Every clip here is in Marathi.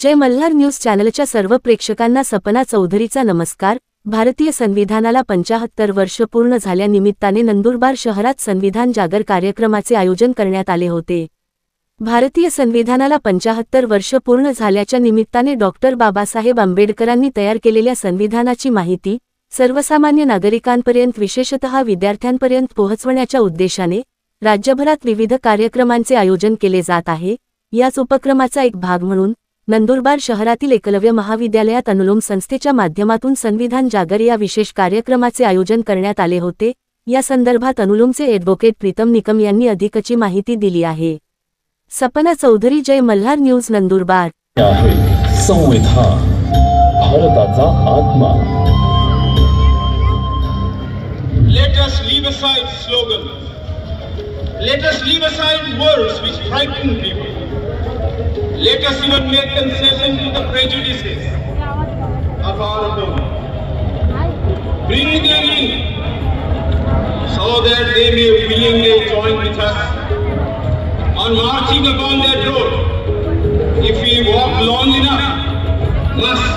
जय मल्हार न्यूज चॅनलच्या सर्व प्रेक्षकांना सपना चौधरीचा नमस्कार। भारतीय संविधानाला 75 वर्ष पूर्ण झाल्यानिमित्ताने नंदुरबार शहरात संविधान जागर कार्यक्रमाचे आयोजन करण्यात आले होते। भारतीय संविधानाला 75 वर्ष पूर्ण झाल्याच्या निमित्ताने डॉक्टर बाबासाहेब आंबेडकरांनी तयार केलेल्या संविधानाची माहिती सर्वसामान्य नागरिकांपर्यंत विशेषतः विद्यार्थ्यांपर्यंत पोहोचवण्याच्या उद्देशाने राज्यभरात विविध कार्यक्रमांचे आयोजन केले जात आहे। याच उपक्रमाचा एक भाग म्हणून नंदुरबार शहरातील एकलव्य महाविद्यालयात अनुलोम संस्थेच्या माध्यमातून संविधान जागर या विशेष कार्यक्रमाचे आयोजन करण्यात आले होते। या संदर्भात अनुलोमचे ॲडव्होकेट प्रीतम निकम यांनी अधिकची माहिती दिली आहे। सपना चौधरी, जय मल्हार न्यूज, नंदुरबार। संविधान भारताचा आत्मा। Let us leave aside slogans. Let us leave aside words which frighten people. Let us even make concession to the prejudices of our opponents. Bring them in so that they may willingly join with us on marching upon that road. If we walk long enough, must.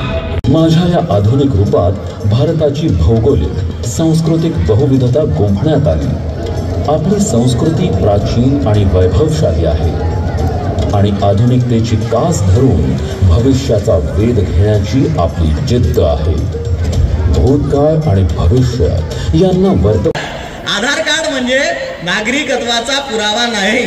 माझ्या या आधुनिक रूपात भारताची भौगोलिक सांस्कृतिक बहुविधता गुंफण्यात आली। आपली संस्कृती प्राचीन आणि वैभवशाली आहे आणि आधुनिकतेची कास धरून भविष्याचा वेध घेण्याची आपली जिद्द आहे। भूतकाळ आणि भविष्य यांना आधार कार्ड म्हणजे नागरिकत्वाचा पुरावा नाही,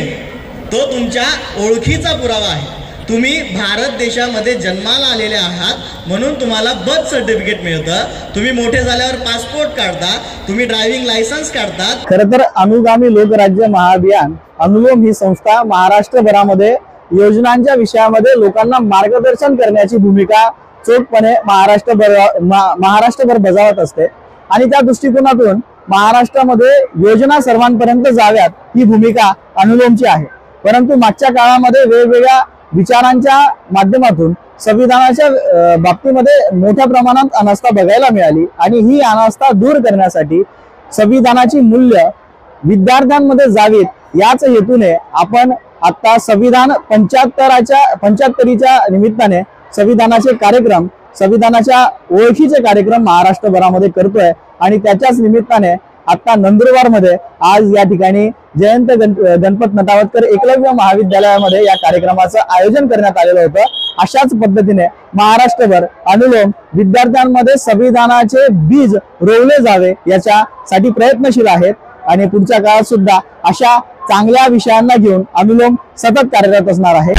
तो तुमच्या ओळखीचा पुरावा आहे। तुम्ही भारत देशामध्ये जन्माला आलेले आहात म्हणून तुम्हाला बर्थ सर्टिफिकेट मिळतं। तुम्ही मोठे झाल्यावर पासपोर्ट काढता, तुम्ही ड्रायव्हिंग लायसन्स काढतात। खरं तर अनुगामी लोकराज्य महाअभियान अनुलोम ही संस्था महाराष्ट्रभरामध्ये योजनांच्या विषयामध्ये लोकांना मार्गदर्शन करण्याची भूमिका चोखपणे महाराष्ट्रभर बजावत असते आणि त्या दृष्टिकोनातून महाराष्ट्रामध्ये योजना सर्वांपर्यंत जाव्यात ही भूमिका अनुलोमची आहे। परंतु मागच्या काळामध्ये वेगवेगळ्या विचारांच्या माध्यमातून संविधानाच्या बाबतीमध्ये मोठ्या प्रमाणात अनास्था बघायला मिळाली आणि ही अनास्था दूर करण्यासाठी संविधानाची मूल्य विद्यार्थ्यांमध्ये जावीत याच हेतूने आपण आता संविधान 75च्या निमित्ताने संविधानाचे कार्यक्रम, संविधानाच्या ओळखीचे कार्यक्रम महाराष्ट्रभरामध्ये करतोय आणि त्याच्याच निमित्ताने आता नंदुरबारमध्ये आज या ठिकाणी जयंत गणपत नटावतकर एकलव्य महाविद्यालयामध्ये या कार्यक्रमाचं आयोजन करण्यात आलेलं होतं। अशाच पद्धतीने महाराष्ट्रभर अनुलोम विद्यार्थ्यांमध्ये संविधानाचे बीज रोवले जावे याच्यासाठी प्रयत्नशील आहेत आणि पुढच्या काळात सुद्धा अशा चांगल्या विषयांना घेऊन अनुलोम सतत कार्यरत असणार आहे।